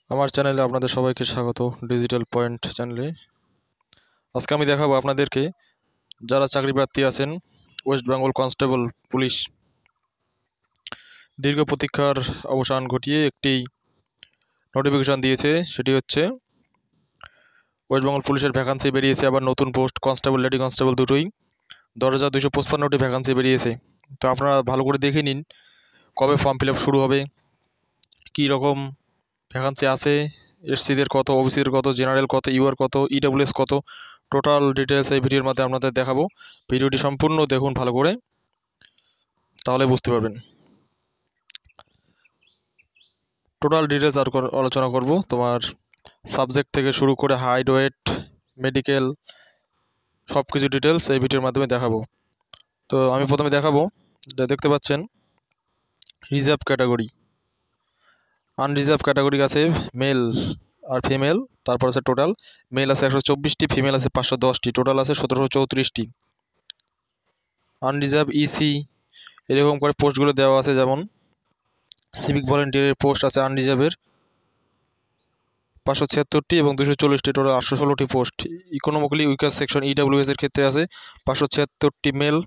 আমার চ্যানেলে আপনাদের সবাইকে স্বাগত। ডিজিটাল পয়েন্ট চ্যানেলে আজকে আমি দেখাবো আপনাদেরকে যারা চাকরি প্রার্থী আছেন ওয়েস্ট বেঙ্গল কনস্টেবল পুলিশ দীর্ঘ প্রতীক্ষার অবসান ঘটিয়ে একটি নোটিফিকেশন দিয়েছে। সেটি হচ্ছে ওয়েস্ট বেঙ্গল পুলিশের ভ্যাকান্সি বেরিয়েছে, আবার নতুন পোস্ট কনস্টেবল লেডি কনস্টেবল দুটোই 10,255টি ভ্যাকান্সি বেরিয়েছে। তো আপনারা ভালো করে দেখে নিন কবে ফর্ম ফিল আপ শুরু হবে, কী রকম ভ্যাকান্সি আছে, এসসিদের কত, ওবিসিদের কত, জেনারেল কত, ইউআর কত, ইডব্লিউএস কত, টোটাল ডিটেলস এই ভিডিওর মাধ্যমে আপনাদের দেখাবো। ভিডিওটি সম্পূর্ণ দেখুন ভালো করে, তাহলে বুঝতে পারবেন। টোটাল ডিটেলস আলোচনা করব, তোমার সাবজেক্ট থেকে শুরু করে হাইট, ওয়েট, মেডিকেল, সব কিছু ডিটেলস এই ভিডিওর মাধ্যমে দেখাবো। তো আমি প্রথমে দেখাবো, দেখতে পাচ্ছেন রিজার্ভ ক্যাটাগরি, আনরিজার্ভ ক্যাটাগরি আছে মেল আর ফিমেল, তারপর আছে টোটাল মেল আছে 124টি, ফিমেল আছে 510টি, টোটাল আছে 1734টি। আনরিজার্ভ ইসি এরকম করে পোস্টগুলো দেওয়া আছে, যেমন সিভিক ভলেন্টিয়ারের পোস্ট আছে আনরিজার্ভের 576টি এবং 240টি, টোটাল 816টি post. Economically weaker section EWS এর ক্ষেত্রে আছে 576টি মেল,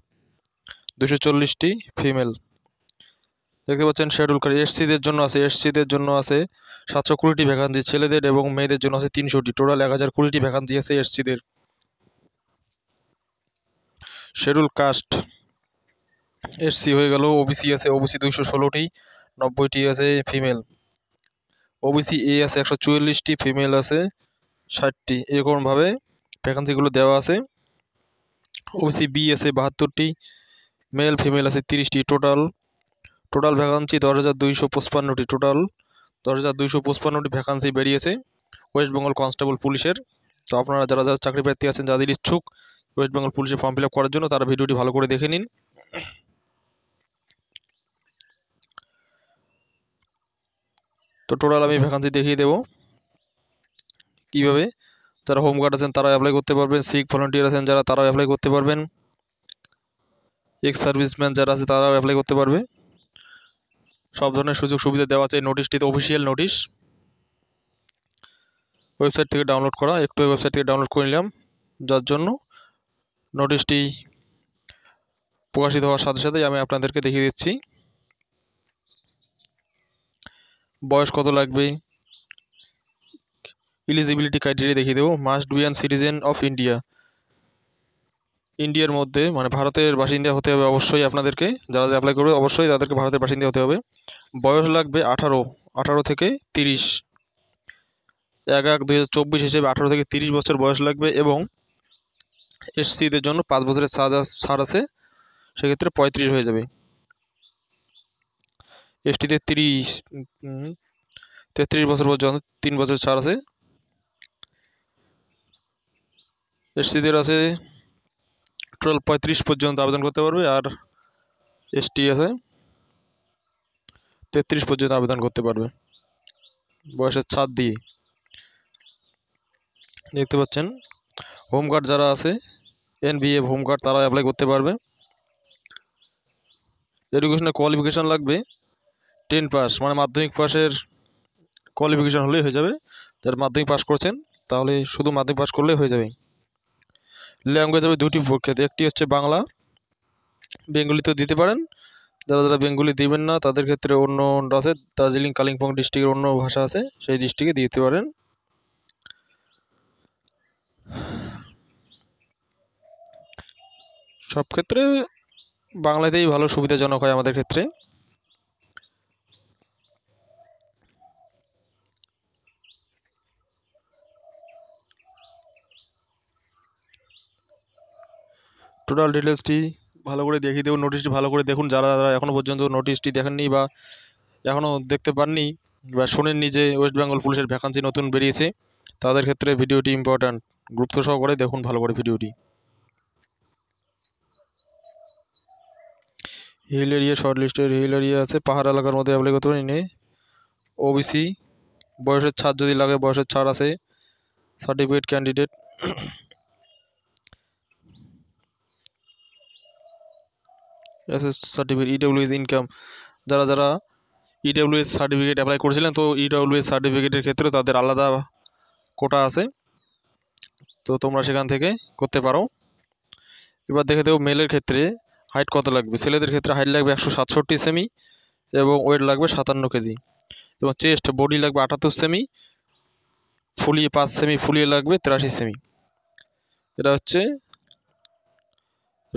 240টি ফিমেল। দেখতে পাচ্ছেন শিডিউল কাস্ট এসসিদের জন্য আছে 720টি ভ্যাকান্সি, ছেলেদের এবং মেয়েদের জন্য আছে 300টি, টোটাল 1020টি ভ্যাকান্সি আছে এসসিদের। শিডিউল কাস্ট এসসি হয়ে গেল, ওবিসি আছে, ওবিসি 216টি, 90টি আছে ফিমেল। ওবিসি এ আছে 144টি, ফিমেল আছে 60টি, এরকমভাবে ভ্যাকান্সিগুলো দেওয়া আছে। ওবিসি বি আছে 72টি, মেল ফিমেল আছে 30টি, টোটাল ভ্যাকান্সি 10,255টি, টোটাল 10,255টি ভ্যাকান্সি বেরিয়েছে ওয়েস্ট বেঙ্গল কনস্টেবল পুলিশের। তো আপনারা যারা যারা চাকরি প্রার্থী আছেন, যাদের ইচ্ছুক ওয়েস্ট বেঙ্গল পুলিশে ফর্ম ফিল আপ করার জন্য, তারা ভিডিওটি ভালো করে দেখে নিন। তো টোটাল আমি ভ্যাকান্সি দেখিয়ে দেবো কীভাবে। যারা হোমগার্ড আছেন তারা অ্যাপ্লাই করতে পারবেন, সিভিক ভলেন্টিয়ার আছেন যারা, তারাও অ্যাপ্লাই করতে পারবেন, এক্স সার্ভিসম্যান যারা আছে তারাও অ্যাপ্লাই করতে পারবে। সব ধরনের সুযোগ সুবিধা দেওয়া আছে। নোটিশটিতে অফিসিয়াল নোটিশ, ওয়েবসাইট থেকে ডাউনলোড করা, একটু ওয়েবসাইট থেকে ডাউনলোড করে নিলাম, যার জন্য নোটিশটি প্রকাশিত হওয়ার সাথে সাথেই আমি আপনাদেরকে দেখিয়ে দিচ্ছি বয়স কত লাগবে, এলিজিবিলিটি ক্রাইটেরিয়া দেখিয়ে দেবো। Must be an citizen of India, ইন্ডিয়ার মধ্যে মানে ভারতের বাসিন্দা হতে হবে অবশ্যই আপনাদেরকে, যারা অ্যাপ্লাই করবে অবশ্যই তাদেরকে ভারতের বাসিন্দা হতে হবে। বয়স লাগবে 18 থেকে 30, 1/1/2024 হিসেবে 18 থেকে 30 বছর বয়স লাগবে। এবং এসসিদের জন্য 5 বছরের ছাড় আছে, সেক্ষেত্রে 35 হয়ে যাবে। এসটিতে 33 বছর পর্যন্ত 3 বছর ছাড় আছে। এসসিদের আছে টোটাল 35 পর্যন্ত আবেদন করতে পারবে, আর এসটি আছে 33 পর্যন্ত আবেদন করতে পারবে বয়সের ছাড় দিয়ে। দেখতে পাচ্ছেন হোমগার্ড যারা আছে, এনভিএফ হোমগার্ড, তারা অ্যাপ্লাই করতে পারবে। এডুকেশনের কোয়ালিফিকেশান লাগবে 10 পাস, মানে মাধ্যমিক পাসের কোয়ালিফিকেশান হলেই হয়ে যাবে। যারা মাধ্যমিক পাস করছেন তাহলে শুধু মাধ্যমিক পাস করলেই হয়ে যাবে। ল্যাঙ্গুয়েজ হবে দুটি পরীক্ষাতে, একটি হচ্ছে বাংলা, বেঙ্গলিতেও দিতে পারেন। যারা যারা বেঙ্গলি দিবেন না তাদের ক্ষেত্রে অন্য আছে, দার্জিলিং কালিম্পং ডিস্ট্রিক্টের অন্য ভাষা আছে, সেই ডিস্ট্রিক্টে দিতে পারেন। সব ক্ষেত্রে বাংলাতেই ভালো সুবিধাজনক হয় আমাদের ক্ষেত্রে। টোটাল ডিটেলসটি ভালো করে দেখিয়ে দেবো, নোটিশটি ভালো করে দেখুন। যারা যারা এখনও পর্যন্ত নোটিশটি দেখেননি বা এখনও দেখতে পাননি বা শোনেননি যে ওয়েস্ট বেঙ্গল পুলিশের ভ্যাকান্সি নতুন বেরিয়েছে, তাদের ক্ষেত্রে ভিডিওটি ইম্পর্ট্যান্ট, গুরুত্ব সহকারে দেখুন ভালো করে ভিডিওটি। হিল এরিয়া, শর্ট লিস্টের হিল এরিয়া আছে, পাহাড় এলাকার মধ্যে অ্যাপ্লাই করতে পারেন। ওবিসি বয়সের ছাড় যদি লাগে, বয়সের ছাড় আছে। Certificate candidate, certificate, EWS income, যারা যারা ইডব্লিউএস সার্টিফিকেট অ্যাপ্লাই করেছিলেন, তো ইডব্লিউএস সার্টিফিকেটের ক্ষেত্রে তাদের আলাদা কোটা আছে, তো তোমরা সেখান থেকে করতে পারো। এবার দেখে দেবো মেলের ক্ষেত্রে হাইট কত লাগবে। ছেলেদের ক্ষেত্রে হাইট লাগবে 167 সেমি এবং ওয়েট লাগবে 57 কেজি, এবং চেস্ট বডি লাগবে 78 সেমি, ফুলিয়ে 5 সেমি ফুলিয়ে লাগবে 83 সেমি। এটা হচ্ছে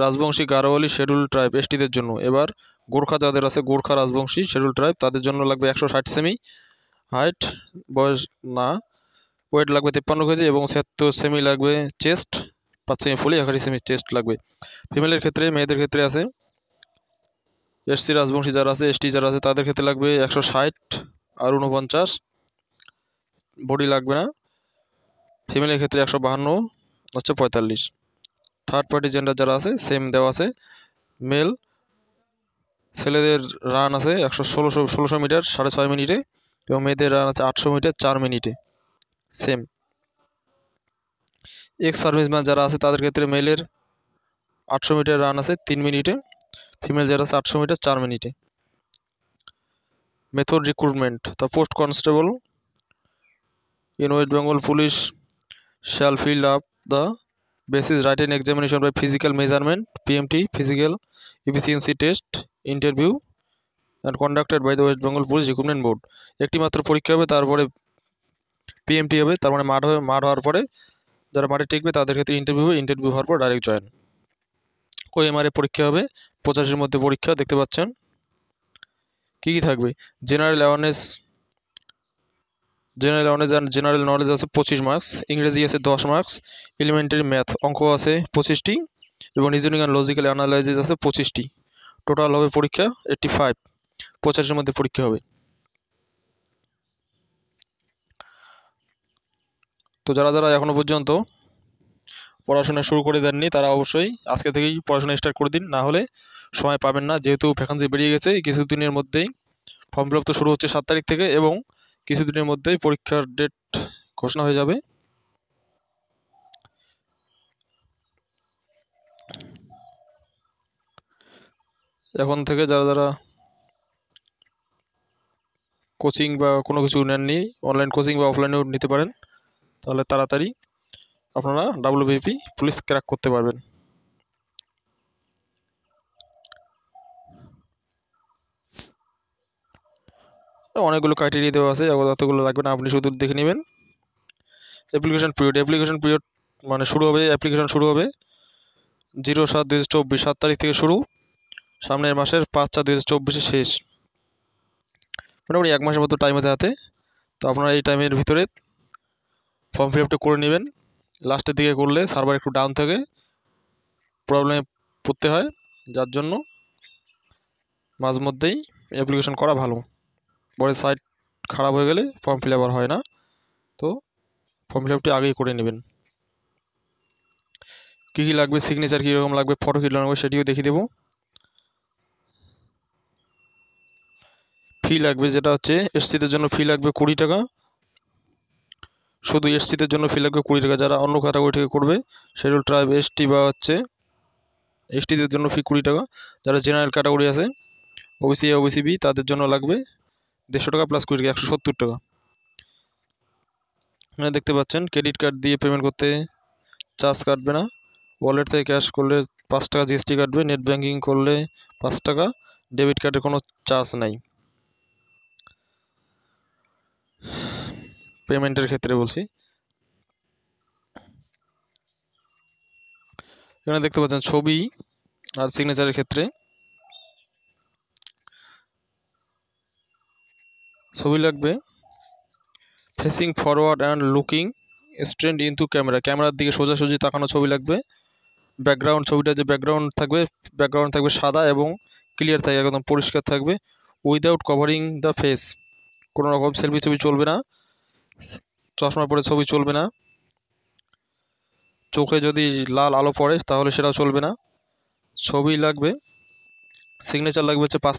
রাজবংশী গারোয়ালি শেডিউল ট্রাইব এসটিদের জন্য। এবার গোর্খা যাদের আছে, গোর্খা রাজবংশী শেডিউল ট্রাইব, তাদের জন্য লাগবে 160 সেমি হাইট, বয়স না, ওয়েট লাগবে 53 কেজি এবং 76 সেমি লাগবে চেস্ট, 5 সেমি ফুলি 81 সেমি চেস্ট লাগবে। ফিমেলের ক্ষেত্রে, মেয়েদের ক্ষেত্রে আছে এসসি রাজবংশী যারা আছে, এসটি যারা আছে, তাদের ক্ষেত্রে লাগবে 160 আর 49, বডি লাগবে না। ফিমেলের ক্ষেত্রে 152 হচ্ছে 45। থার্ড পার্টি জেন্ডার যারা আছে সেম দেওয়া আছে। মেল ছেলেদের রান আছে 1600 মিটার 6.5 মিনিটে এবং মেয়েদের রান আছে 800 মিটার 4 মিনিটে সেম। এক্স সার্ভিসম্যান যারা আছে তাদের ক্ষেত্রে মেলের 800 মিটার রান আছে 3 মিনিটে, ফিমেল যারা আছে 800 মিটার 4 মিনিটে। Method recruitment, the post constable in West Bengal Police shall fill up the basis written examination by physical measurement PMT physical efficiency test interview and conducted by the West Bengal Police Recruitment Board। একটি মাত্র পরীক্ষা হবে, তারপরে PMT হবে, তার মানে মাঠ হওয়ার পরে যারা মাঠে টিকবে তাদের ক্ষেত্রে ইন্টারভিউ হওয়ার পর ডাইরেক্ট জয়েন। ওএমআরএ পরীক্ষা হবে 85-এর মধ্যে পরীক্ষা। দেখতে পাচ্ছেন কী কী থাকবে। General awareness and general knowledge আছে 25 মার্কস, ইংরেজি আছে 10 মার্কস, এলিমেন্টারি ম্যাথ অঙ্ক আছে 25টি এবং রিজনিং অ্যান্ড লজিক্যাল অ্যানালাইসিস আছে 25টি। টোটাল হবে পরীক্ষা 85, 85-এর মধ্যে পরীক্ষা হবে। তো যারা যারা এখনও পর্যন্ত পড়াশোনা শুরু করে দেননি তারা অবশ্যই আজকে থেকেই পড়াশোনা স্টার্ট করে দিন, না হলে সময় পাবেন না। যেহেতু ভ্যাকান্সি বেরিয়ে গেছে, কিছুদিনের মধ্যেই ফর্ম ফিল আপ তো শুরু হচ্ছে 7 তারিখ থেকে এবং কিছুদিনের মধ্যেই পরীক্ষার ডেট ঘোষণা হয়ে যাবে। এখন থেকে যারা যারা কোচিং বা কোনো কিছু নেননি, অনলাইন কোচিং বা অফলাইনেও নিতে পারেন, তাহলে তাড়াতাড়ি আপনারা ডাব্লিউবিপি পুলিশ ক্র্যাক করতে পারবেন। অনেকগুলো ক্রাইটেরিয়া দেওয়া আছে, অতগুলো লাগবে না, আপনি শুধু দেখে নেবেন। অ্যাপ্লিকেশন পিরিয়ড মানে শুরু হবে, অ্যাপ্লিকেশন শুরু হবে 07/2024 7 তারিখ থেকে শুরু, সামনের মাসের 5/4/2024 শেষ। মোটামুটি 1 মাসের মতো টাইম আছে হাতে। তো আপনারা এই টাইমের ভিতরে ফর্ম ফিল আপটা করে নেবেন। লাস্টের দিকে করলে সার্ভার একটু ডাউন থাকে, প্রবলেমে পড়তে হয়, যার জন্য মাঝে মধ্যেই অ্যাপ্লিকেশন করা ভালো। পরে সাইট খারাপ হয়ে গেলে ফর্ম ফিল আপ আর হয় না, তো ফর্ম ফিল আপটি আগেই করে নেবেন। কী কী লাগবে, সিগনেচার কীরকম লাগবে, ফটো কী লাগবে সেটিও দেখিয়ে দেবো। ফি লাগবে, যেটা হচ্ছে এসসিদের জন্য ফি লাগবে 20 টাকা, শুধু এসসিদের জন্য ফি লাগবে 20 টাকা। যারা অন্য ক্যাটাগরি থেকে করবে, শিডিউল ট্রাইব এসটি বা হচ্ছে এসটিদের জন্য ফি 20 টাকা। যারা জেনারেল ক্যাটাগরি আছে ওবিসি এ ওবিসি বি তাদের জন্য লাগবে 150 টাকা প্লাস 20 টাকা 170 টাকা। এখানে দেখতে পাচ্ছেন ক্রেডিট কার্ড দিয়ে পেমেন্ট করতে চার্জ কাটবে না, ওয়ালেট থেকে ক্যাশ করলে 5 টাকা জিএসটি কাটবে, নেট ব্যাঙ্কিং করলে 5 টাকা, ডেবিট কার্ডের কোনো চার্জ নাই পেমেন্টের ক্ষেত্রে বলছি। এখানে দেখতে পাচ্ছেন ছবি আর সিগনেচারের ক্ষেত্রে ছবি লাগবে facing forward and looking straight into ক্যামেরার দিকে সোজাসুজি তাকানো ছবি লাগবে। ব্যাকগ্রাউন্ড, ছবিটা যে ব্যাকগ্রাউন্ড থাকবে সাদা এবং ক্লিয়ার থাকবে, একদম পরিষ্কার থাকবে, উইদাউট কভারিং দ্য ফেস। কোনো রকম সেলফি ছবি চলবে না, চশমা পরে ছবি চলবে না, চোখে যদি লাল আলো পড়ে তাহলে সেটাও চলবে না। ছবি লাগবে, সিগনেচার লাগবে হচ্ছে 5